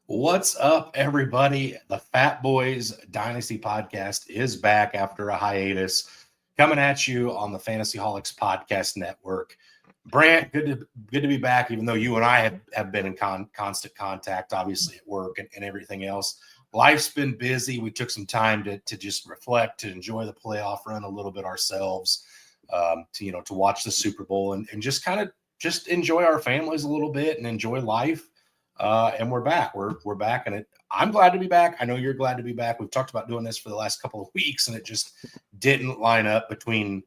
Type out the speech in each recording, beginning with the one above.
What's up, everybody? The Fatboyz Dynasty Podcast is back after a hiatus, coming at you on the Fantasy Holics Podcast Network. Brant, good to be back, even though you and I have been in constant contact, obviously at work and everything else. Life's been busy. We took some time to just reflect, to enjoy the playoff run a little bit ourselves, to watch the Super Bowl and just kind of just enjoy our families a little bit and enjoy life. And we're back. We're back, and I'm glad to be back. I know you're glad to be back. We've talked about doing this for the last couple of weeks, and it just didn't line up between,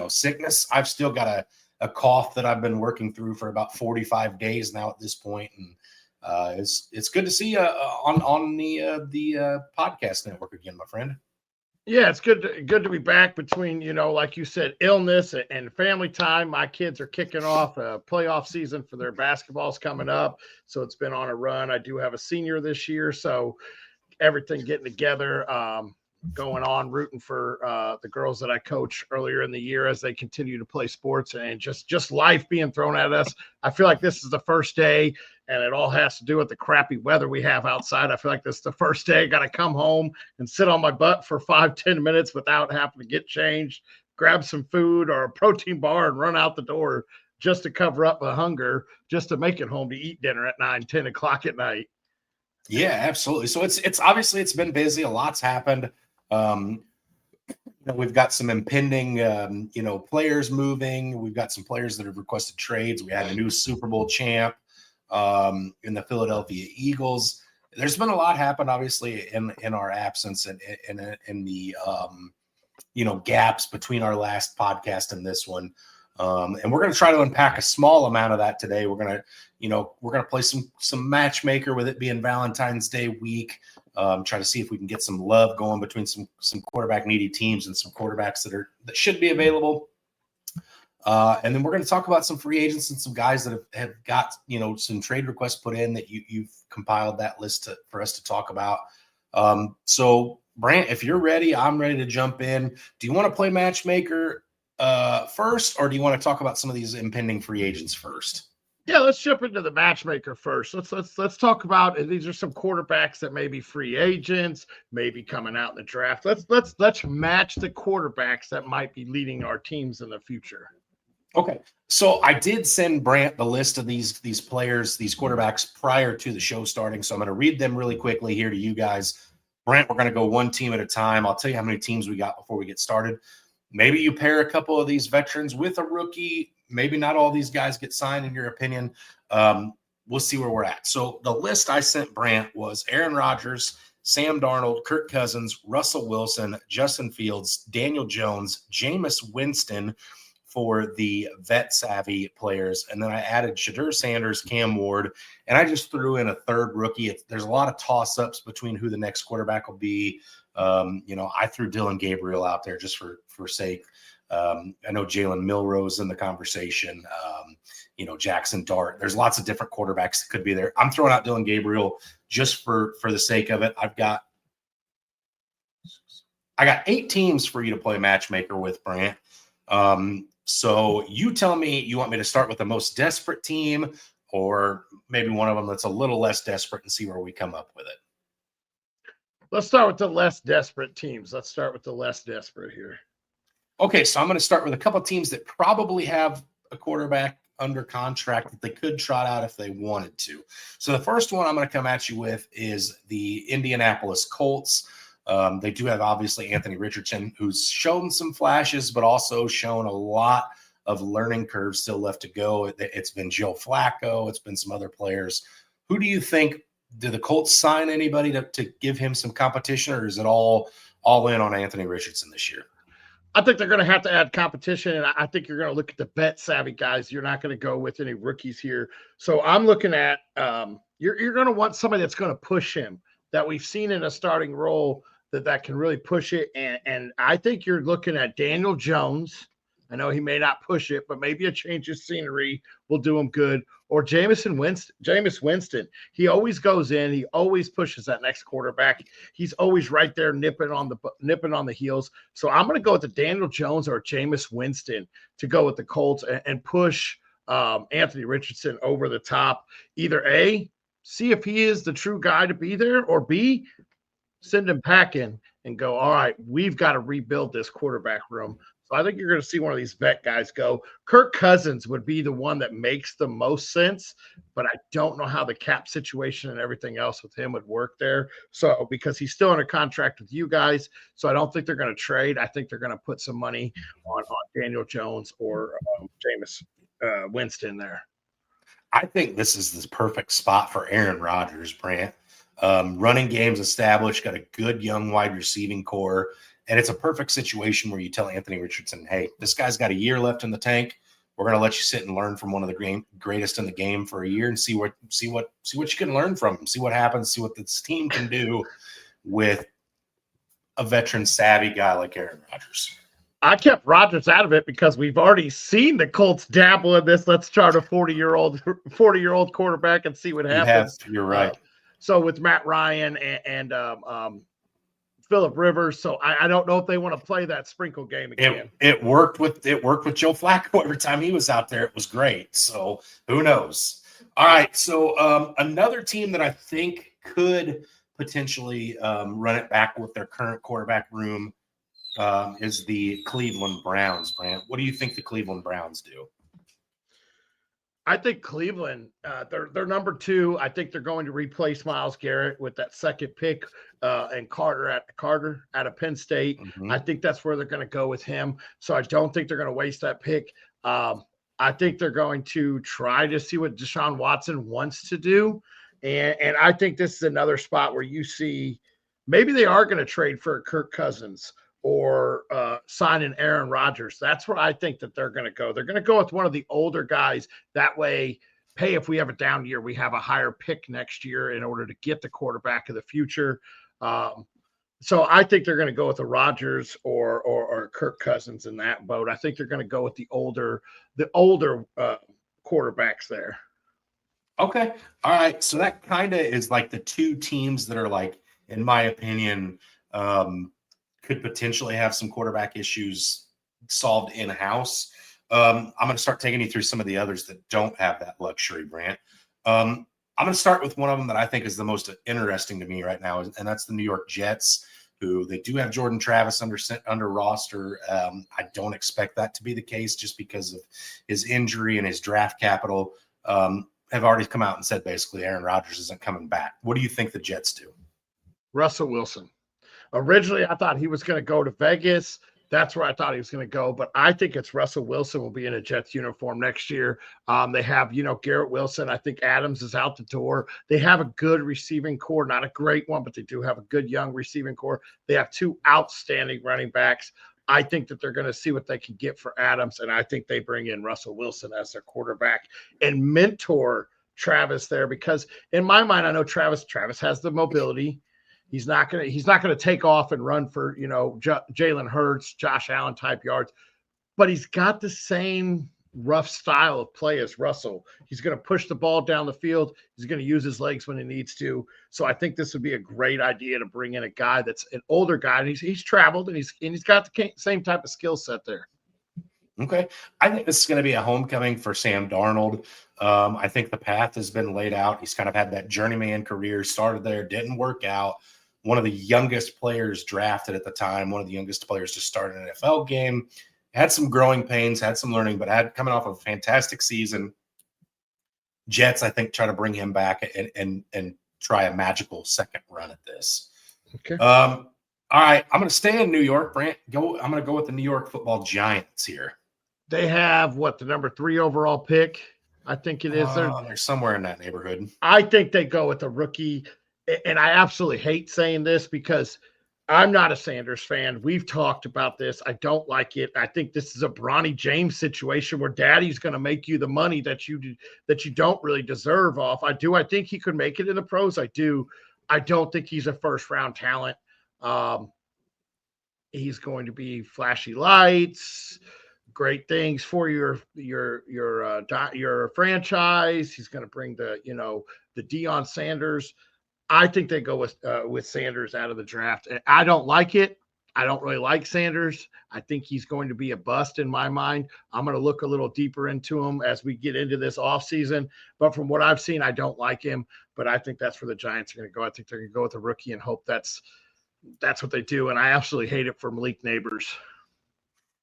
sickness. I've still got a cough that I've been working through for about 45 days now at this point, and it's good to see you on the podcast network again, my friend. Yeah, it's good to be back between, like you said, illness and family time. My kids are kicking off a playoff season for their basketballs coming up. So it's been on a run. I do have a senior this year. So everything getting together, going on, rooting for the girls that I coached earlier in the year as they continue to play sports and just life being thrown at us. I feel like this is the first day, and it all has to do with the crappy weather we have outside. I feel like this is the first day. Got to come home and sit on my butt for 5-10 minutes without having to get changed, grab some food or a protein bar and run out the door just to cover up the hunger, just to make it home to eat dinner at 9-10 o'clock at night. Yeah, absolutely. So it's obviously it's been busy. A lot's happened. We've got some impending, players moving. We've got some players that have requested trades. We had a new Super Bowl champ in the Philadelphia Eagles. There's been a lot happen, obviously, in our absence and in the gaps between our last podcast and this one. And we're going to try to unpack a small amount of that today. We're going to play some matchmaker with it being Valentine's Day week. Try to see if we can get some love going between some quarterback needy teams and some quarterbacks that should be available. And then we're going to talk about some free agents and some guys that have got some trade requests put in that you've compiled that list for us to talk about. So Brant, if you're ready, I'm ready to jump in. Do you want to play matchmaker first, or do you want to talk about some of these impending free agents first? Yeah, let's jump into the matchmaker first. Let's talk about, these are some quarterbacks that may be free agents, maybe coming out in the draft. Let's match the quarterbacks that might be leading our teams in the future. Okay, so I did send Brant the list of these players, these quarterbacks prior to the show starting. So I'm going to read them really quickly here to you guys. Brant, we're going to go one team at a time. I'll tell you how many teams we got before we get started. Maybe you pair a couple of these veterans with a rookie. Maybe not all these guys get signed, in your opinion. We'll see where we're at. So the list I sent Brant was Aaron Rodgers, Sam Darnold, Kirk Cousins, Russell Wilson, Justin Fields, Daniel Jones, Jameis Winston for the vet-savvy players. And then I added Shadur Sanders, Cam Ward, and I just threw in a third rookie. There's a lot of toss-ups between who the next quarterback will be. I threw Dylan Gabriel out there just for sake. I know Jalen Milroe's in the conversation. Jackson Dart. There's lots of different quarterbacks that could be there. I'm throwing out Dylan Gabriel just for the sake of it. I got 8 teams for you to play matchmaker with, Brant. So you tell me, you want me to start with the most desperate team, or maybe one of them that's a little less desperate, and see where we come up with it. Let's start with the less desperate teams. Let's start with the less desperate here. Okay, so I'm going to start with a couple of teams that probably have a quarterback under contract that they could trot out if they wanted to. So the first one I'm going to come at you with is the Indianapolis Colts. They do have, obviously, Anthony Richardson, who's shown some flashes, but also shown a lot of learning curve still left to go. It's been Joe Flacco. It's been some other players. Who do you think? Do the Colts sign anybody to give him some competition, or is it all in on Anthony Richardson this year? I think they're going to have to add competition, and I think you're going to look at the bet-savvy guys. You're not going to go with any rookies here. So I'm looking at you're going to want somebody that's going to push him, that we've seen in a starting role that can really push it. And I think you're looking at Daniel Jones. I know he may not push it, but maybe a change of scenery will do him good. Or Jameis Winston. He always goes in. He always pushes that next quarterback. He's always right there nipping on the heels. So I'm going to go with the Daniel Jones or Jameis Winston to go with the Colts and push Anthony Richardson over the top. Either A, see if he is the true guy to be there, or B, send him packing and go, all right, we've got to rebuild this quarterback room. So I think you're going to see one of these vet guys go. Kirk Cousins would be the one that makes the most sense, but I don't know how the cap situation and everything else with him would work there. So because he's still under contract with you guys, so I don't think they're going to trade. I think they're going to put some money on Daniel Jones or Jameis Winston there. I think this is the perfect spot for Aaron Rodgers, Brant. Running games established, got a good young wide receiving core, and it's a perfect situation where you tell Anthony Richardson, hey, this guy's got a year left in the tank. We're going to let you sit and learn from one of the greatest in the game for a year and see what you can learn from him, see what happens, see what this team can do with a veteran savvy guy like Aaron Rodgers. I kept Rodgers out of it because we've already seen the Colts dabble in this. Let's start a 40-year-old quarterback and see what happens. You're right. So with Matt Ryan and Phillip Rivers, so I don't know if they want to play that sprinkle game again. It worked with Joe Flacco every time he was out there. It was great. So who knows? All right. So another team that I think could potentially run it back with their current quarterback room is the Cleveland Browns, Brant. What do you think the Cleveland Browns do? I think Cleveland, they're number 2. I think they're going to replace Myles Garrett with that second pick and Carter out of Penn State. Mm-hmm. I think that's where they're going to go with him. So I don't think they're going to waste that pick. I think they're going to try to see what Deshaun Watson wants to do. And I think this is another spot where you see maybe they are going to trade for Kirk Cousins or sign an Aaron Rodgers. That's where I think that they're going to go. They're going to go with one of the older guys. That way, hey, if we have a down year, we have a higher pick next year in order to get the quarterback of the future. So I think they're going to go with a Rodgers or Kirk Cousins in that boat. I think they're going to go with the older quarterbacks there. Okay. All right. So that kind of is like the two teams that are like, in my opinion, could potentially have some quarterback issues solved in-house. I'm going to start taking you through some of the others that don't have that luxury, Brant. I'm going to start with one of them that I think is the most interesting to me right now, and that's the New York Jets, who they do have Jordan Travis under roster. I don't expect that to be the case just because of his injury and his draft capital. Have already come out and said basically Aaron Rodgers isn't coming back. What do you think the Jets do? Russell Wilson. Originally, I thought he was going to go to Vegas. That's where I thought he was going to go. But I think it's Russell Wilson will be in a Jets uniform next year. They have, Garrett Wilson. I think Adams is out the door. They have a good receiving core, not a great one, but they do have a good young receiving core. They have 2 outstanding running backs. I think that they're going to see what they can get for Adams, and I think they bring in Russell Wilson as their quarterback and mentor Travis there because in my mind, I know Travis has the mobility. He's not gonna take off and run for Jalen Hurts, Josh Allen type yards, but he's got the same rough style of play as Russell. He's going to push the ball down the field. He's going to use his legs when he needs to. So I think this would be a great idea to bring in a guy that's an older guy, and he's traveled and he's got the same type of skill set there. Okay, I think this is going to be a homecoming for Sam Darnold. I think the path has been laid out. He's kind of had that journeyman career, started there, didn't work out. One of the youngest players drafted at the time, one of the youngest players to start an NFL game, had some growing pains, had some learning, but coming off of a fantastic season. Jets, I think, try to bring him back and try a magical second run at this. Okay. All right, I'm going to stay in New York, Brant. I'm going to go with the New York Football Giants here. They have the number 3 overall pick? I think it is. They're somewhere in that neighborhood. I think they go with a rookie. And I absolutely hate saying this because I'm not a Sanders fan. We've talked about this. I don't like it. I think this is a Bronny James situation where daddy's going to make you the money that you don't really deserve off. I do. I think he could make it in the pros. I do. I don't think he's a first-round talent. He's going to be flashy lights, great things for your franchise. He's going to bring the Deion Sanders. I think they go with Sanders out of the draft. I don't like it. I don't really like Sanders. I think he's going to be a bust in my mind. I'm going to look a little deeper into him as we get into this offseason. But from what I've seen, I don't like him. But I think that's where the Giants are going to go. I think they're going to go with a rookie and hope that's what they do. And I absolutely hate it for Malik Neighbors.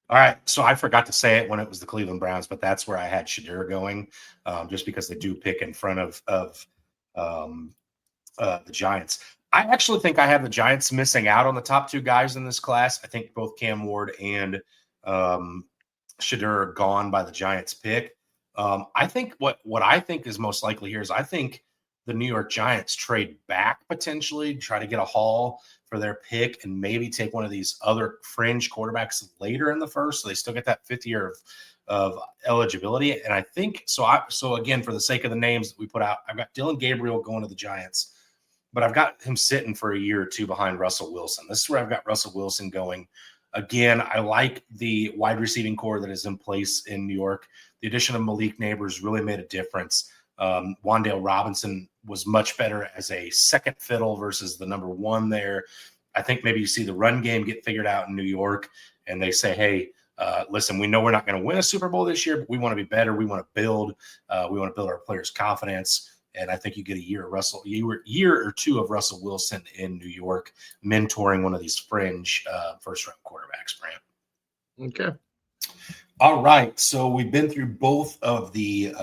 All right, so I forgot to say it when it was the Cleveland Browns, but that's where I had Shadur going, just because they do pick in front of the Giants. I actually think I have the Giants missing out on the top two guys in this class. I think both Cam Ward and Shadur are gone by the Giants pick. I think what I think is most likely here is I think the New York Giants trade back potentially, try to get a haul for their pick and maybe take one of these other fringe quarterbacks later in the first, so they still get that fifth year of eligibility. And I think so again, for the sake of the names that we put out, I've got Dylan Gabriel going to the Giants, but I've got him sitting for a year or two behind Russell Wilson. This is where I've got Russell Wilson going. Again, I like the wide receiving core that is in place in New York. The addition of Malik Neighbors really made a difference. Wan'Dale Robinson was much better as a second fiddle versus the number one there. I think maybe you see the run game get figured out in New York, and they say, hey, listen, we know we're not going to win a Super Bowl this year, but we want to be better. We want to build. We want to build our players' confidence. And I think you get a year or two of Russell Wilson in New York mentoring one of these fringe first-round quarterbacks, Brant. Okay. All right. So we've been through both of the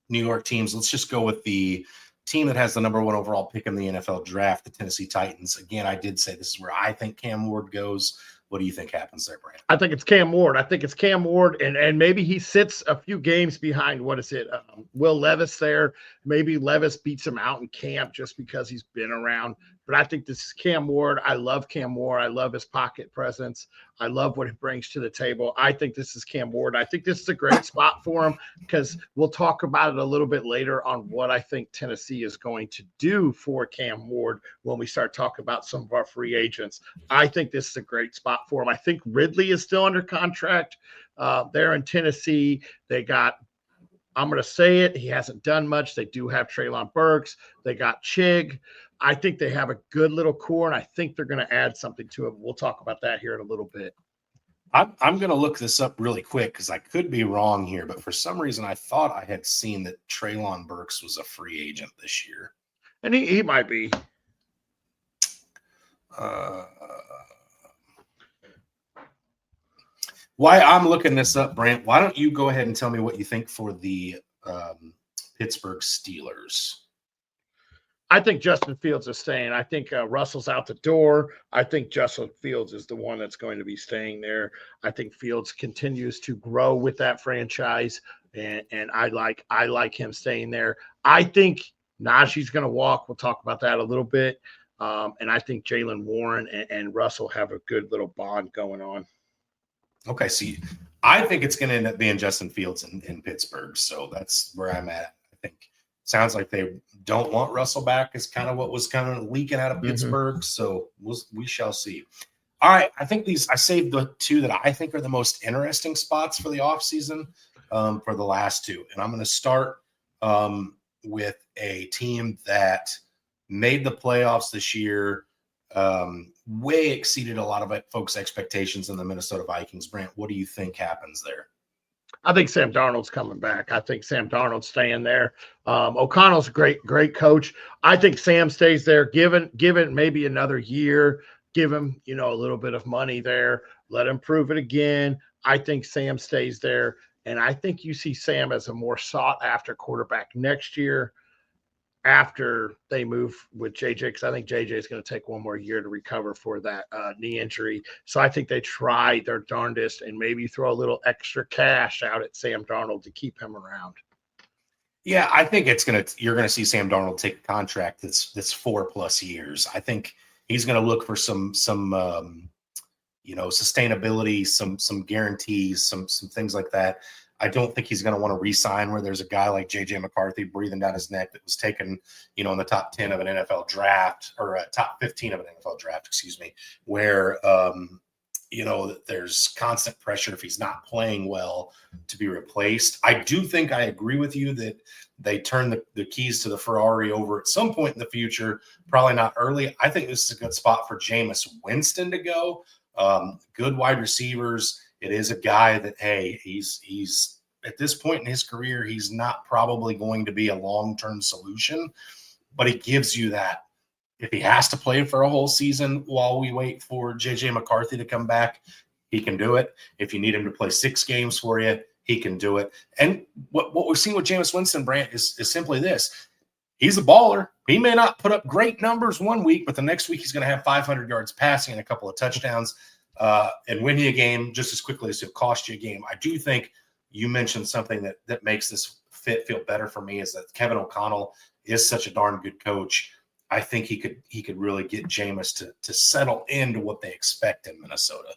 New York teams. Let's just go with the team that has the number one overall pick in the NFL draft, the Tennessee Titans. Again, I did say this is where I think Cam Ward goes. What do you think happens there, Brant? I think it's Cam Ward. And maybe he sits a few games behind, Will Levis there. Maybe Levis beats him out in camp just because he's been around. But I think this is Cam Ward. I love Cam Ward. I love his pocket presence. I love what he brings to the table. I think this is Cam Ward. I think this is a great spot for him because we'll talk about it a little bit later on what I think Tennessee is going to do for Cam Ward when we start talking about some of our free agents. I think this is a great spot for him. I think Ridley is still under contract there in Tennessee. They got, I'm going to say it, he hasn't done much. They do have Treylon Burks. They got Chig. I think they have a good little core, and I think they're going to add something to it. We'll talk about that here in a little bit. I'm going to look this up really quick because I could be wrong here, but for some reason I thought I had seen that Treylon Burks was a free agent this year. And he might be. Why I'm looking this up, Brant, why don't you go ahead and tell me what you think for the Pittsburgh Steelers? I think Justin Fields is staying. I think Russell's out the door. I think Justin Fields is the one that's going to be staying there. I think Fields continues to grow with that franchise, and I like him staying there. I think Najee's going to walk. We'll talk about that a little bit. And I think Jaylen Warren and Russell have a good little bond going on. Okay, so I think it's going to end up being Justin Fields in Pittsburgh. So that's where I'm at. I think sounds like they don't want Russell back is kind of what was kind of leaking out of Pittsburgh. So we shall see. All right. I think I saved the two that I think are the most interesting spots for the offseason for the last two. And I'm going to start with a team that made the playoffs this year, way exceeded a lot of folks' expectations in the Minnesota Vikings. Brant, what do you think happens there? I think Sam Darnold's coming back. I think Sam Darnold's staying there. O'Connell's a great coach. I think Sam stays there. Give it maybe another year. Give him, a little bit of money there. Let him prove it again. I think Sam stays there. And I think you see Sam as a more sought-after quarterback next year after they move with JJ, because I think JJ is going to take one more year to recover for that knee injury. So I think they try their darndest and maybe throw a little extra cash out at Sam Darnold to keep him around. Yeah, I think you're going to see Sam Darnold take a contract that's 4+ years. I think he's going to look for some sustainability, some guarantees, some things like that. I don't think he's going to want to re-sign where there's a guy like J.J. McCarthy breathing down his neck that was taken, in the top 10 of an NFL draft or top 15 of an NFL draft, where, there's constant pressure if he's not playing well to be replaced. I do think I agree with you that they turn the keys to the Ferrari over at some point in the future, probably not early. I think this is a good spot for Jameis Winston to go. Good wide receivers. It is a guy that, hey, he's at this point in his career, he's not probably going to be a long-term solution, but he gives you that. If he has to play for a whole season while we wait for J.J. McCarthy to come back, he can do it. If you need him to play 6 games for you, he can do it. And what we're seeing with Jameis Winston, Brant, is simply this. He's a baller. He may not put up great numbers one week, but the next week he's going to have 500 yards passing and a couple of touchdowns and win you a game just as quickly as he'll cost you a game. I do think you mentioned something that makes this fit feel better for me is that Kevin O'Connell is such a darn good coach. I think he could really get Jameis to settle into what they expect in Minnesota.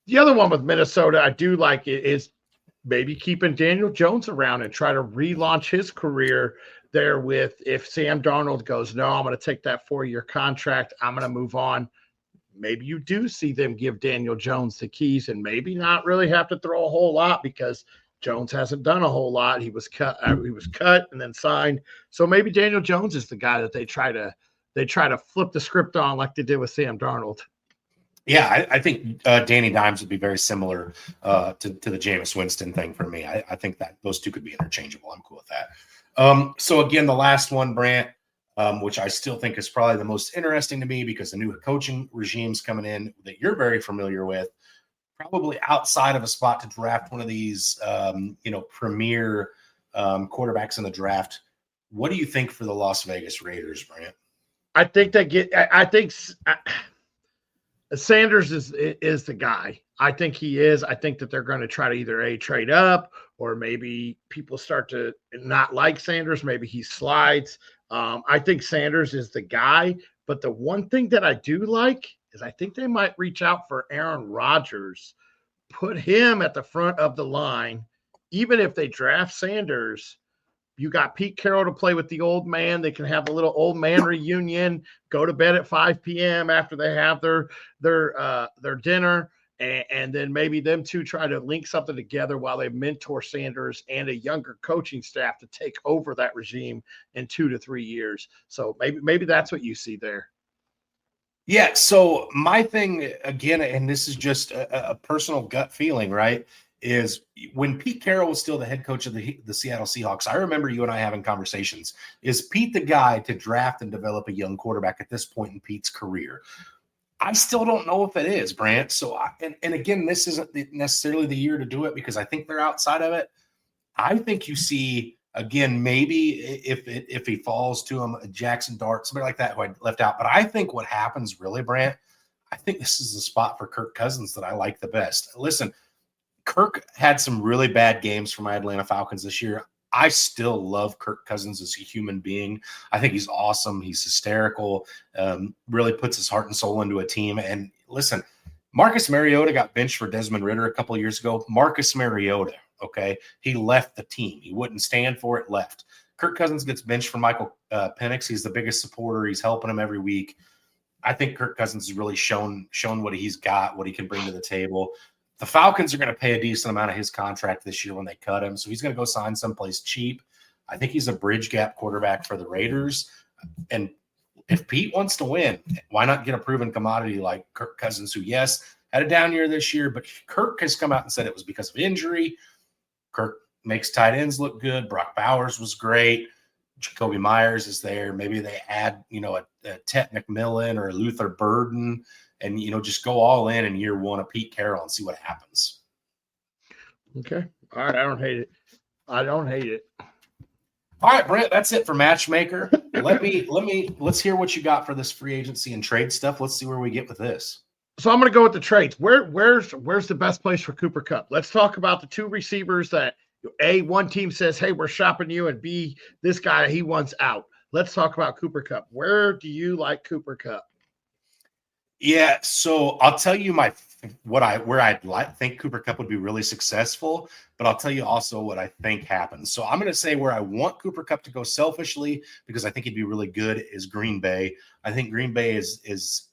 The other one with Minnesota I do like is maybe keeping Daniel Jones around and try to relaunch his career there with if Sam Darnold goes, no, I'm going to take that 4-year contract. I'm going to move on. Maybe you do see them give Daniel Jones the keys and maybe not really have to throw a whole lot because Jones hasn't done a whole lot. He was cut and then signed. So maybe Daniel Jones is the guy that they try to flip the script on like they did with Sam Darnold. Yeah, I think Danny Dimes would be very similar to the Jameis Winston thing for me. I think that those two could be interchangeable. I'm cool with that. So again, the last one, Brant, which I still think is probably the most interesting to me because the new coaching regime's coming in that you're very familiar with. Probably outside of a spot to draft one of these, premier quarterbacks in the draft. What do you think for the Las Vegas Raiders, Brant? I think Sanders is the guy. I think he is. I think that they're going to try to either trade up or maybe people start to not like Sanders. Maybe he slides. I think Sanders is the guy. But the one thing that I do like is I think they might reach out for Aaron Rodgers, put him at the front of the line. Even if they draft Sanders, you got Pete Carroll to play with the old man. They can have a little old man reunion, go to bed at 5 p.m. after they have their dinner, and then maybe them two try to link something together while they mentor Sanders and a younger coaching staff to take over that regime in 2 to 3 years. So maybe that's what you see there. Yeah, so my thing, again, and this is just a personal gut feeling, right, is when Pete Carroll was still the head coach of the Seattle Seahawks, I remember you and I having conversations. Is Pete the guy to draft and develop a young quarterback at this point in Pete's career? I still don't know if it is, Brant. So, and again, this isn't necessarily the year to do it because I think they're outside of it. I think you see – again, maybe if he falls to him, Jackson Dart, somebody like that who I left out. But I think what happens really, Brant, I think this is the spot for Kirk Cousins that I like the best. Listen, Kirk had some really bad games for my Atlanta Falcons this year. I still love Kirk Cousins as a human being. I think he's awesome. He's hysterical, really puts his heart and soul into a team. And listen, Marcus Mariota got benched for Desmond Ridder a couple of years ago. Marcus Mariota. Okay, he left the team. He wouldn't stand for it, left. Kirk Cousins gets benched for Michael Penix. He's the biggest supporter. He's helping him every week. I think Kirk Cousins has really shown what he's got, what he can bring to the table. The Falcons are going to pay a decent amount of his contract this year when they cut him, so he's going to go sign someplace cheap. I think he's a bridge gap quarterback for the Raiders. And if Pete wants to win, why not get a proven commodity like Kirk Cousins, who, yes, had a down year this year, but Kirk has come out and said it was because of injury. Kirk makes tight ends look good. Brock Bowers was great. Jacoby Myers is there. Maybe they add, a Tet McMillan or a Luther Burden and, just go all in year one of Pete Carroll and see what happens. Okay. All right. I don't hate it. All right, Brent, that's it for Matchmaker. Let's hear what you got for this free agency and trade stuff. Let's see where we get with this. So I'm going to go with the trades. Where's the best place for Cooper Kupp? Let's talk about the two receivers that A, one team says, hey, we're shopping you, and B, this guy, he wants out. Let's talk about Cooper Kupp. Where do you like Cooper Kupp? Yeah, so I'll tell you where I'd think Cooper Kupp would be really successful, but I'll tell you also what I think happens. So I'm going to say where I want Cooper Kupp to go selfishly, because I think he'd be really good, is Green Bay. I think Green Bay is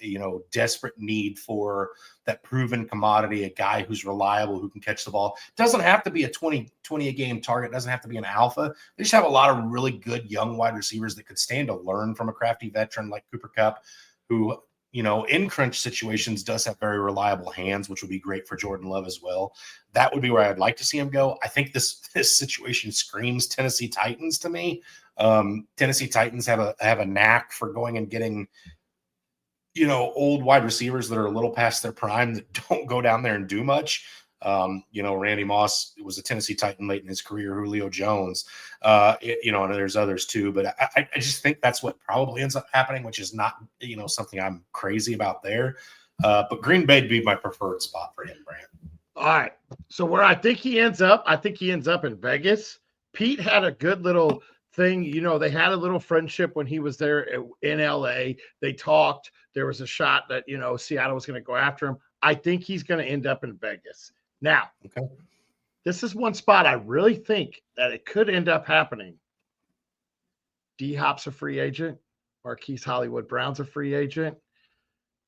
desperate need for that proven commodity, a guy who's reliable, who can catch the ball. Doesn't have to be a 20 a game target. Doesn't have to be an alpha. They just have a lot of really good young wide receivers that could stand to learn from a crafty veteran like Cooper Kupp, who in crunch situations does have very reliable hands, which would be great for Jordan Love as well. That would be where I'd like to see him go. I think this situation screams Tennessee Titans to me. Tennessee Titans have a knack for going and getting, old wide receivers that are a little past their prime that don't go down there and do much. Randy Moss was a Tennessee Titan late in his career, Julio Jones, and there's others too. But I just think that's what probably ends up happening, which is not, something I'm crazy about there. But Green Bay would be my preferred spot for him, Brant. All right. So where I think he ends up in Vegas. Pete had a good little thing. They had a little friendship when he was there in LA. They talked. There was a shot that, Seattle was going to go after him. I think he's going to end up in Vegas. Now, okay, this is one spot I really think that it could end up happening. D-Hop's a free agent. Marquise Hollywood Brown's a free agent.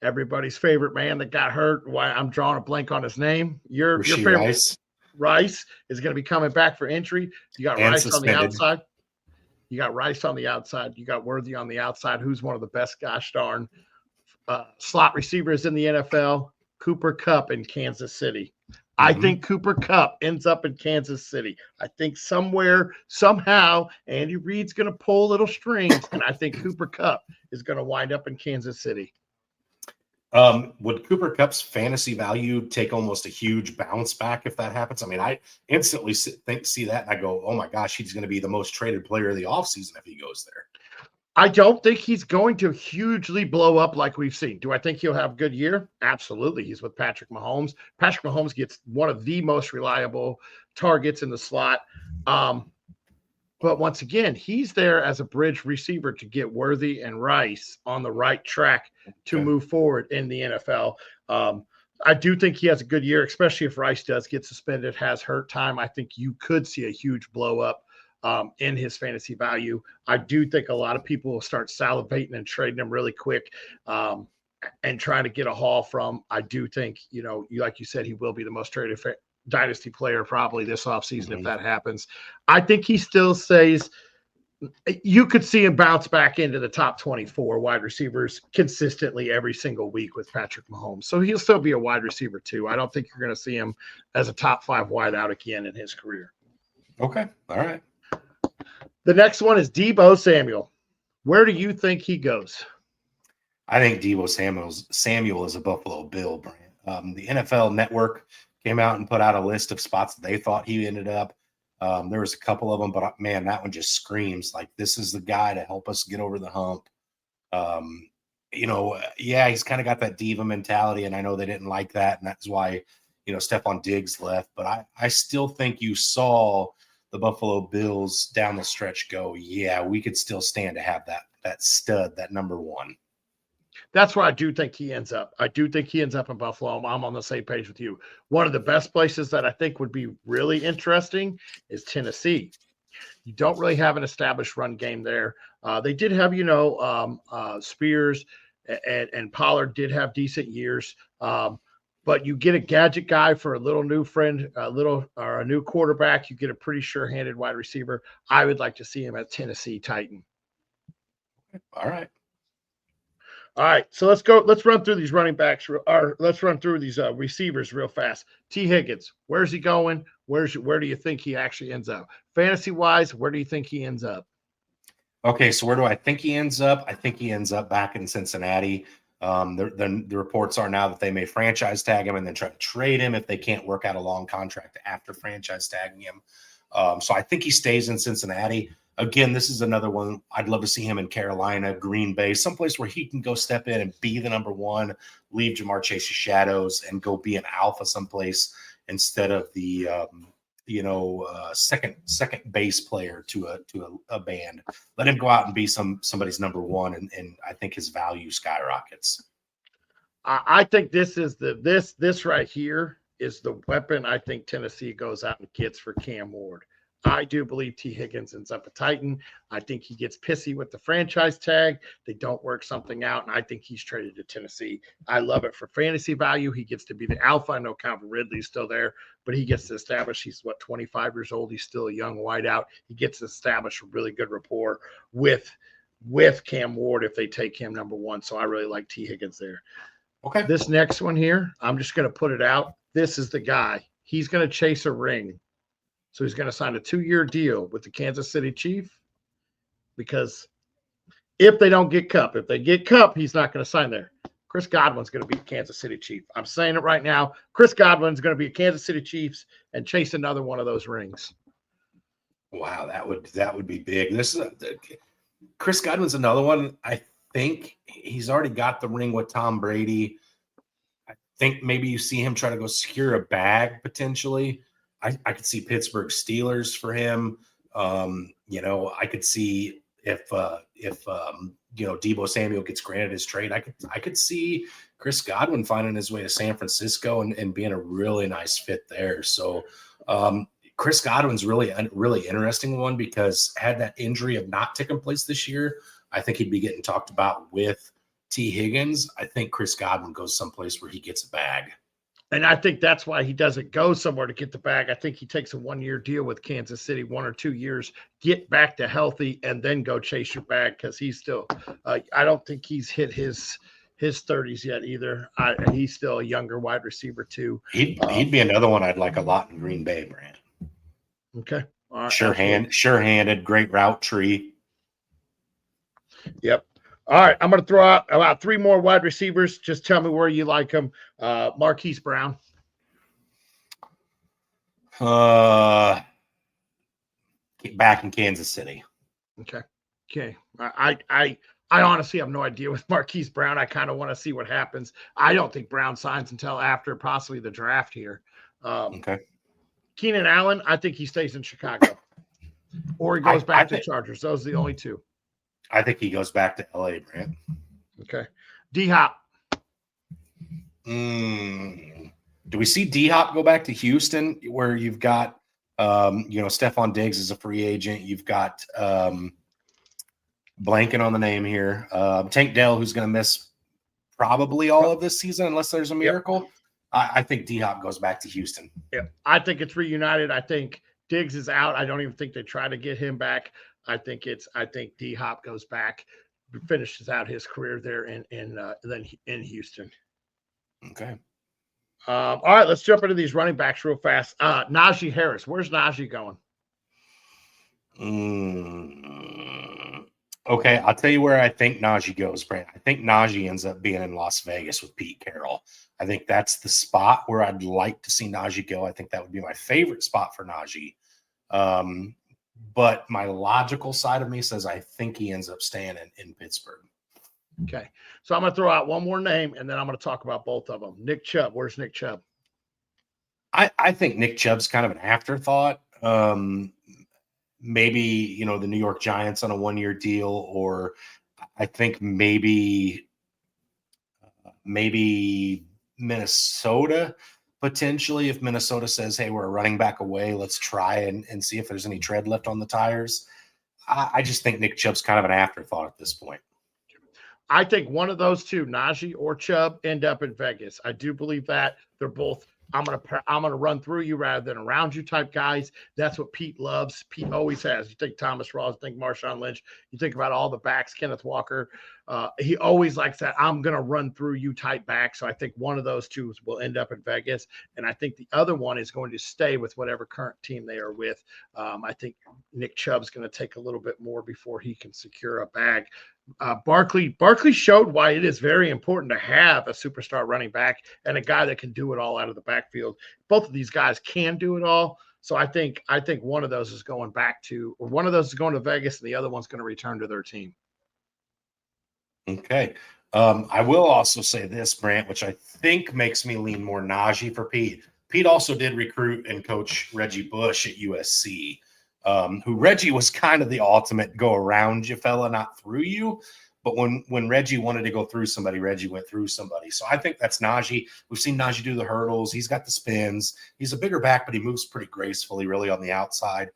Everybody's favorite man that got hurt. Why I'm drawing a blank on his name. Your favorite Rice is going to be coming back for injury. You got Rice suspended on the outside. You got Rice on the outside. You got Worthy on the outside, who's one of the best gosh darn slot receivers in the NFL. Cooper Kupp in Kansas City. I think Cooper Kupp ends up in Kansas City. I think somewhere, somehow, Andy Reid's going to pull little strings, and I think Cooper Kupp is going to wind up in Kansas City. Would Cooper Kupp's fantasy value take almost a huge bounce back if that happens? I mean, I instantly see that, and I go, oh my gosh, he's going to be the most traded player of the offseason if he goes there. I don't think he's going to hugely blow up like we've seen. Do I think he'll have a good year? Absolutely. He's with Patrick Mahomes. Patrick Mahomes gets one of the most reliable targets in the slot. But once again, he's there as a bridge receiver to get Worthy and Rice on the right track to move forward in the NFL. I do think he has a good year, especially if Rice does get suspended, has hurt time. I think you could see a huge blow up in his fantasy value. I do think a lot of people will start salivating and trading him really quick and trying to get a haul from. I do think, like you said, he will be the most traded dynasty player probably this offseason if that happens. I think he still stays. You could see him bounce back into the top 24 wide receivers consistently every single week with Patrick Mahomes. So he'll still be a wide receiver too. I don't think you're going to see him as a top 5 wideout again in his career. Okay. All right. The next one is Deebo Samuel. Where do you think he goes? I think Deebo Samuel is a Buffalo Bill, Brand. The NFL Network came out and put out a list of spots that they thought he ended up. There was a couple of them, but man, that one just screams like this is the guy to help us get over the hump. He's kind of got that diva mentality, and I know they didn't like that, and that's why, Stephon Diggs left. But I still think you saw the Buffalo Bills down the stretch go, yeah, we could still stand to have that stud, that number one. That's where I do think he ends up. I do think he ends up in Buffalo. I'm on the same page with you. One of the best places that I think would be really interesting is Tennessee. You don't really have an established run game there. They did have, Spears and Pollard did have decent years. But you get a gadget guy for a little new friend, a new quarterback. You get a pretty sure-handed wide receiver. I would like to see him at Tennessee Titan. All right. So let's go. Let's run through these running backs, or let's run through these receivers real fast. T. Higgins, where's he going? Where do you think he actually ends up? Fantasy-wise, where do you think he ends up? Okay, so where do I think he ends up? I think he ends up back in Cincinnati. The reports are now that they may franchise tag him and then try to trade him if they can't work out a long contract after franchise tagging him. So I think he stays in Cincinnati. Again, this is another one. I'd love to see him in Carolina, Green Bay, someplace where he can go step in and be the number one, leave Jamar Chase's shadows, and go be an alpha someplace instead of the second base player to a band. Let him go out and be somebody's number one, and I think his value skyrockets. I think this is this right here is the weapon I think Tennessee goes out and gets for Cam Ward. I do believe T. Higgins ends up a Titan. I think he gets pissy with the franchise tag. They don't work something out, and I think he's traded to Tennessee. I love it for fantasy value. He gets to be the alpha. I know Calvin Ridley's still there, but he gets to establish he's, 25 years old. He's still a young wideout. He gets to establish a really good rapport with with Cam Ward if they take him number one. So I really like T. Higgins there. Okay. This next one here, I'm just going to put it out. This is the guy. He's going to chase a ring. So he's going to sign a 2-year deal with the Kansas City Chiefs because if they don't get Cup, if they get Cup, he's not going to sign there. Chris Godwin's going to be a Kansas City Chief. I'm saying it right now. Chris Godwin's going to be a Kansas City Chiefs and chase another one of those rings. Wow, that would be big. This is Chris Godwin's another one. I think he's already got the ring with Tom Brady. I think maybe you see him try to go secure a bag potentially. I could see Pittsburgh Steelers for him. I could see if Deebo Samuel gets granted his trade, I could see Chris Godwin finding his way to San Francisco and being a really nice fit there. So Chris Godwin's really interesting one because had that injury have not taken place this year, I think he'd be getting talked about with T. Higgins. I think Chris Godwin goes someplace where he gets a bag. And I think that's why he doesn't go somewhere to get the bag. I think he takes a 1-year deal with Kansas City, 1 or 2 years, get back to healthy, and then go chase your bag because he's still I don't think he's hit his 30s yet either. He's still a younger wide receiver too. He'd be another one I'd like a lot in Green Bay, Brand. Okay. All right. Sure-handed, great route tree. Yep. All right, I'm going to throw out about 3 more wide receivers. Just tell me where you like them. Marquise Brown. Back in Kansas City. Okay. I honestly have no idea with Marquise Brown. I kind of want to see what happens. I don't think Brown signs until after possibly the draft here. Okay. Keenan Allen, I think he stays in Chicago. Or he goes back to Chargers. Those are the only 2. I think he goes back to LA, Brent. Okay. D-Hop. Do we see D-Hop go back to Houston where you've got, Stephon Diggs is a free agent. You've got blanking on the name here. Tank Dell, who's going to miss probably all of this season unless there's a miracle. Yep. I think D-Hop goes back to Houston. Yeah, I think it's reunited. I think Diggs is out. I don't even think they try to get him back. I think D-Hop goes back, finishes out his career there in Houston. Okay. All right, let's jump into these running backs real fast. Najee Harris. Where's Najee going? Okay, I'll tell you where I think Najee goes, Brent. I think Najee ends up being in Las Vegas with Pete Carroll. I think that's the spot where I'd like to see Najee go. I think that would be my favorite spot for Najee. But my logical side of me says I think he ends up staying in Pittsburgh. Okay. So I'm going to throw out one more name, and then I'm going to talk about both of them. Nick Chubb. Where's Nick Chubb? I think Nick Chubb's kind of an afterthought. Maybe, the New York Giants on a 1-year deal, or I think maybe Minnesota potentially, if Minnesota says, hey, we're a running back away, let's try and see if there's any tread left on the tires. I just think Nick Chubb's kind of an afterthought at this point. I think one of those 2, Najee or Chubb, end up in Vegas. I do believe that. They're both I'm gonna run through you rather than around you type guys. That's what Pete loves. Pete always has. You think Thomas Rawls, you think Marshawn Lynch, you think about all the backs, Kenneth Walker. He always likes that I'm gonna run through you type back. So I think one of those 2 will end up in Vegas, and I think the other one is going to stay with whatever current team they are with. I think Nick Chubb's going to take a little bit more before he can secure a bag. Barkley showed why it is very important to have a superstar running back and a guy that can do it all out of the backfield. Both of these guys can do it all. So I think one of those is going one of those is going to Vegas and the other one's going to return to their team. Okay. I will also say this, Brant, which I think makes me lean more Najee for Pete. Pete also did recruit and coach Reggie Bush at USC. Who Reggie was kind of the ultimate go around you fella, not through you. But when Reggie wanted to go through somebody, Reggie went through somebody. So I think that's Najee. We've seen Najee do the hurdles. He's got the spins. He's a bigger back, but he moves pretty gracefully, really on the outside.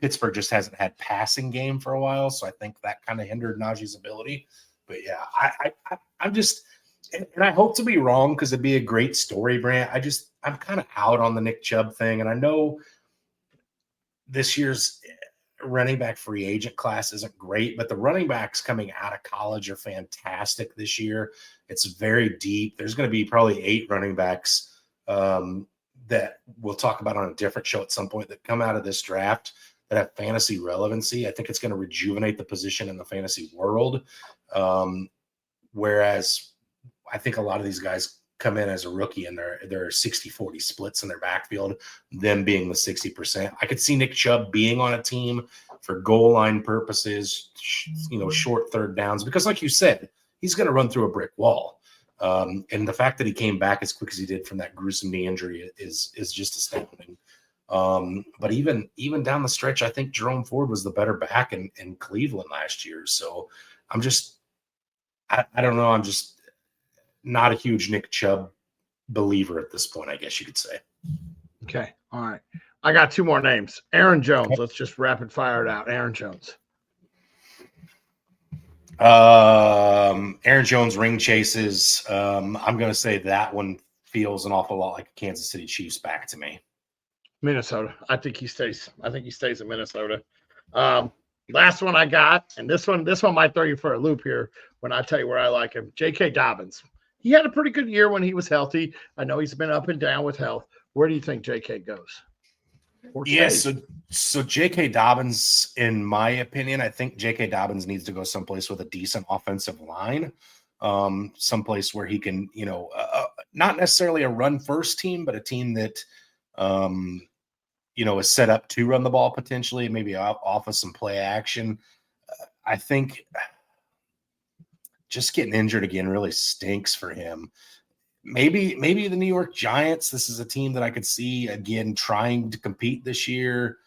Pittsburgh just hasn't had passing game for a while. So I think that kind of hindered Najee's ability. But yeah, I'm just, and I hope to be wrong because it'd be a great story, Brant. I'm kind of out on the Nick Chubb thing. And I know this year's running back free agent class isn't great, but the running backs coming out of college are fantastic this year. It's very deep. There's going to be probably 8 running backs that we'll talk about on a different show at some point that come out of this draft that have fantasy relevancy. I think it's going to rejuvenate the position in the fantasy world. Whereas I think a lot of these guys come in as a rookie and there are 60-40 splits in their backfield, them being the 60%. I could see Nick Chubb being on a team for goal line purposes, short third downs, because like you said, he's going to run through a brick wall. And the fact that he came back as quick as he did from that gruesome knee injury is just astounding. But even down the stretch, I think Jerome Ford was the better back in Cleveland last year. So I don't know. I'm just not a huge Nick Chubb believer at this point, I guess you could say. Okay. All right. I got 2 more names. Aaron Jones. Okay. Let's just rapid fire it out. Aaron Jones. Aaron Jones ring chases. I'm going to say that one feels an awful lot like a Kansas City Chiefs back to me. Minnesota. I think he stays in Minnesota. Last one I got, and this one might throw you for a loop here when I tell you where I like him. J.K. Dobbins. He had a pretty good year when he was healthy. I know he's been up and down with health. Where do you think J.K. goes? Yes, so J.K. Dobbins, in my opinion, I think J.K. Dobbins needs to go someplace with a decent offensive line, someplace where he can, not necessarily a run-first team, but a team that, is set up to run the ball potentially, maybe off of some play action. I think just getting injured again really stinks for him. Maybe the New York Giants. This is a team that I could see again trying to compete this year.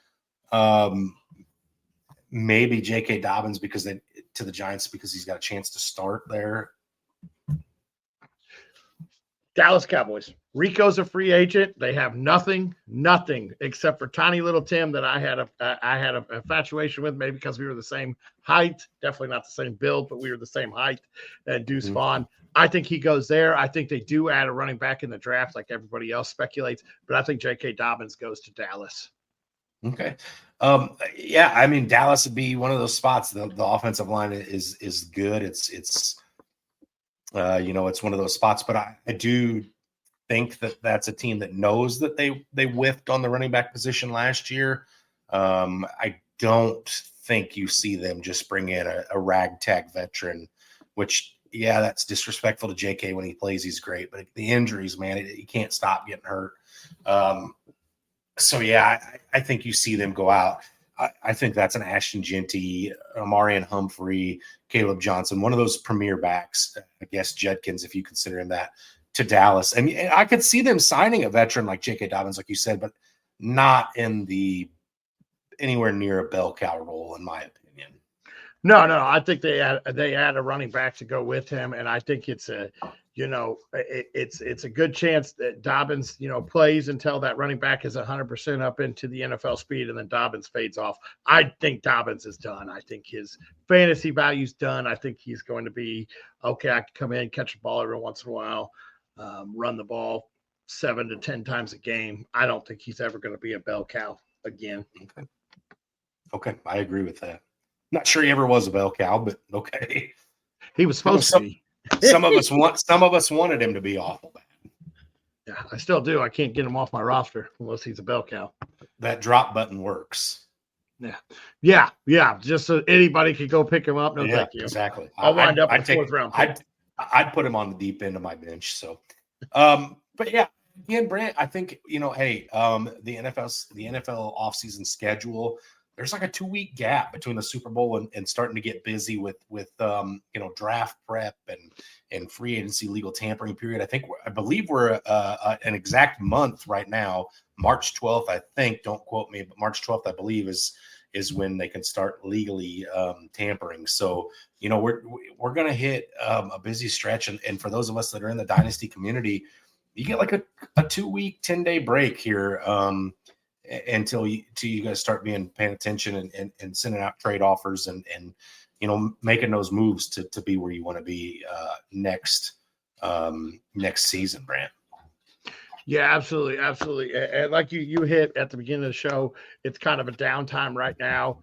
Maybe J.K. Dobbins to the Giants because he's got a chance to start there. Dallas Cowboys. Rico's a free agent. They have nothing except for tiny little Tim that I had a infatuation with, maybe because we were the same height, definitely not the same build, but we were the same height. And Deuce Vaughn. I think he goes there. I think they do add a running back in the draft, like everybody else speculates. But I think J.K. Dobbins goes to Dallas. Okay. Yeah, I mean, Dallas would be one of those spots. The offensive line is good. It's one of those spots. But I do think that that's a team that knows that they whiffed on the running back position last year. I don't think you see them just bring in a ragtag veteran, which – yeah, that's disrespectful to JK when he plays. He's great, but the injuries, man, he can't stop getting hurt. So, yeah, I think you see them go out. I think that's an Ashton Genty, Amarian Humphrey, Caleb Johnson, one of those premier backs, I guess Judkins, if you consider him that, to Dallas. And I could see them signing a veteran like J.K. Dobbins, like you said, but not in anywhere near a bell cow role, in my opinion. No. I think they add a running back to go with him, and I think it's a good chance that Dobbins plays until that running back is 100% up into the NFL speed, and then Dobbins fades off. I think Dobbins is done. I think his fantasy value's done. I think he's going to be okay. I can come in, catch a ball every once in a while, run the ball 7 to 10 times a game. I don't think he's ever going to be a bell cow again. Okay, I agree with that. Not sure he ever was a bell cow, but okay. He was supposed to be. Some of us wanted him to be awful bad. Yeah, I still do. I can't get him off my roster unless he's a bell cow. That drop button works. Yeah. Just so anybody could go pick him up. No, thank you. Exactly. I'll wind up in the 4th round. I'd put him on the deep end of my bench. So, but yeah, again, Brant, I think the NFL offseason schedule. There's like a 2-week gap between the Super Bowl and starting to get busy with draft prep and free agency legal tampering period. I believe we're an exact month right now, March 12th, I think. Don't quote me, but March 12th, I believe, is when they can start legally tampering. So, we're going to hit a busy stretch. And for those of us that are in the dynasty community, you get like a 2-week, 10-day break here. Until you guys start paying attention and sending out trade offers and making those moves to be where you want to be next season, Brant. Yeah, absolutely. And like you hit at the beginning of the show, it's kind of a downtime right now.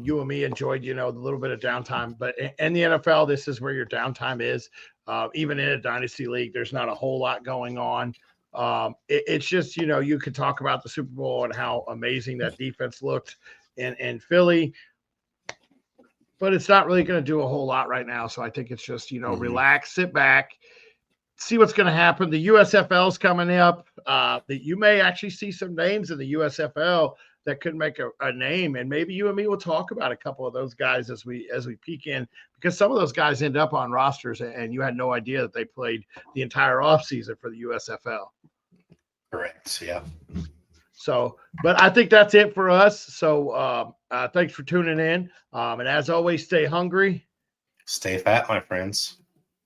You and me enjoyed, the little bit of downtime, but in the NFL, this is where your downtime is. Even in a dynasty league, there's not a whole lot going on. It's just, you could talk about the Super Bowl and how amazing that defense looked in Philly, but it's not really going to do a whole lot right now. So I think it's just, relax, sit back, see what's going to happen. The USFL is coming up. That you may actually see some names in the USFL that could make a name, and maybe you and me will talk about a couple of those guys as we peek in, because some of those guys end up on rosters and you had no idea that they played the entire offseason for the USFL. Correct. Yeah. So, but I think that's it for us. So thanks for tuning in. And as always, stay hungry. Stay fat, my friends.